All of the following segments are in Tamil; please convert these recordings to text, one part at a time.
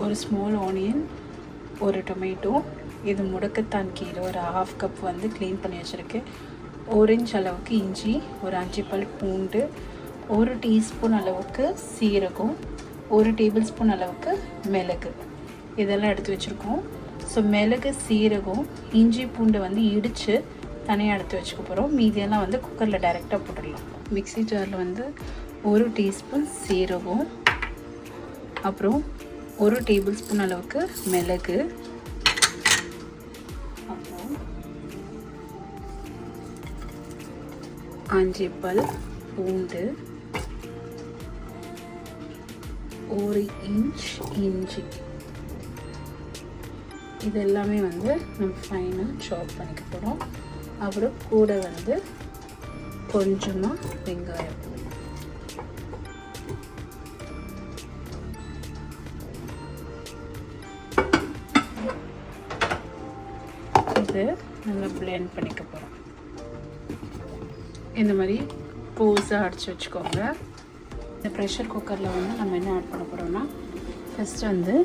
ஒரு ஸ்மால் ஆனியன், ஒரு டொமேட்டோ, இது முடக்கத்தான் கீரை ஒரு 1/2 கப் வந்து க்ளீன் பண்ணி வச்சுருக்கேன், ஓரஞ்சு அளவுக்கு இஞ்சி, ஒரு 5 பல் பூண்டு, 1 டீஸ்பூன் அளவுக்கு சீரகம், 1 டேபிள் ஸ்பூன் அளவுக்கு மிளகு, இதெல்லாம் எடுத்து வச்சுருக்கோம். ஸோ மிளகு, சீரகம், இஞ்சி, பூண்டை வந்து இடித்து தனியாக எடுத்து வச்சுக்க போகிறோம். மீதியெல்லாம் வந்து குக்கரில் டைரெக்டாக போட்டுடலாம். மிக்ஸி ஜாரில் வந்து 1 டீஸ்பூன் சீரகம், அப்புறம் 1 டேபிள் ஸ்பூன் அளவுக்கு மிளகு, அப்புறம் 5 பல் பூண்டு, 1 இன்ச் இஞ்சி, இது எல்லாமே வந்து நம்ம ஃபைனாக சாப் பண்ணிக்க போகிறோம். அப்புறம் கூட வந்து கொஞ்சமாக வெங்காயம், இது நல்லா பிளெண்ட் பண்ணிக்க போகிறோம். இந்த மாதிரி கோஸாக அடித்து வச்சுக்கோங்க. இந்த ப்ரெஷர் குக்கரில் வந்து நம்ம என்ன ஆட் பண்ண போகிறோம்னா, ஃபஸ்ட்டு வந்து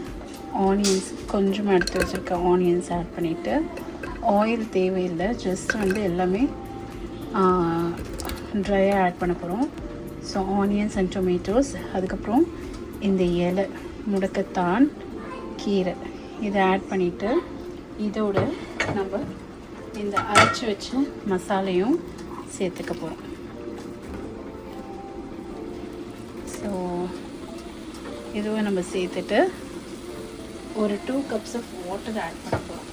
ஆனியன்ஸ் கொஞ்சமாக எடுத்து வச்சுருக்க ஆனியன்ஸ் ஆட் பண்ணிவிட்டு, ஆயில் தேவையில்லை, ஜஸ்ட் வந்து எல்லாமே ட்ரையாக ஆட் பண்ண போகிறோம். ஸோ ஆனியன்ஸ் அண்ட் டொமேட்டோஸ், அதுக்கப்புறம் இந்த இலை முடக்கத்தான் கீரை, இதை ஆட் பண்ணிவிட்டு இதோட நம்ம இந்த அரைச்சி வச்ச மசாலையும் சேர்த்துக்க போகிறோம். ஸோ இதுவும் நம்ம சேர்த்துட்டு ஒரு 2 கப்ஸ் ஆஃப் வாட்டர் ஆட் பண்ண போகிறோம்.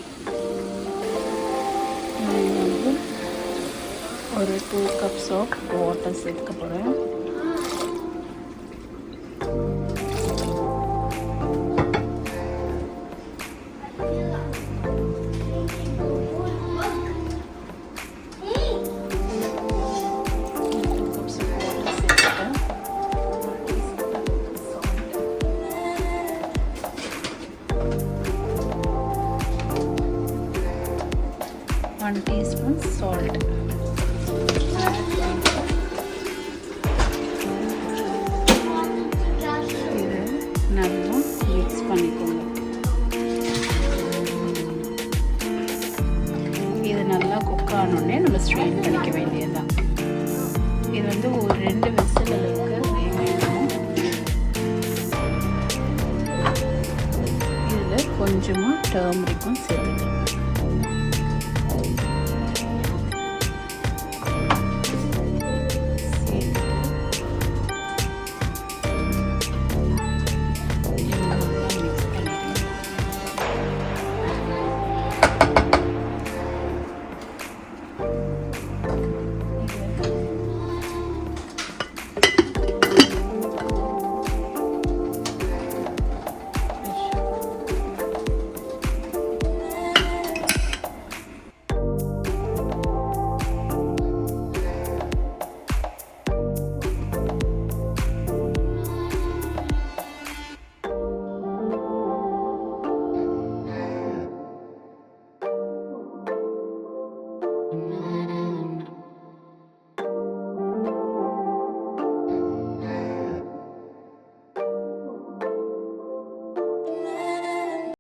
ஒரு 2 கப்ஸ் ஆஃப் வாட்டர் சேர்த்துக்க போகிறேன். One teaspoon salt. இது நல்லா மிக்ஸ் பண்ணிக்கோங்க. இது நல்லா குக் ஆனோடனே நம்ம ஸ்ட்ரெயின் பண்ணிக்க வேண்டியதுதான். இது வந்து ஒரு 2 விசில் அளவுக்கு வேகணும். இதில் கொஞ்சமாக டர்மரிக்கும் சேர்த்துக்கலாம்.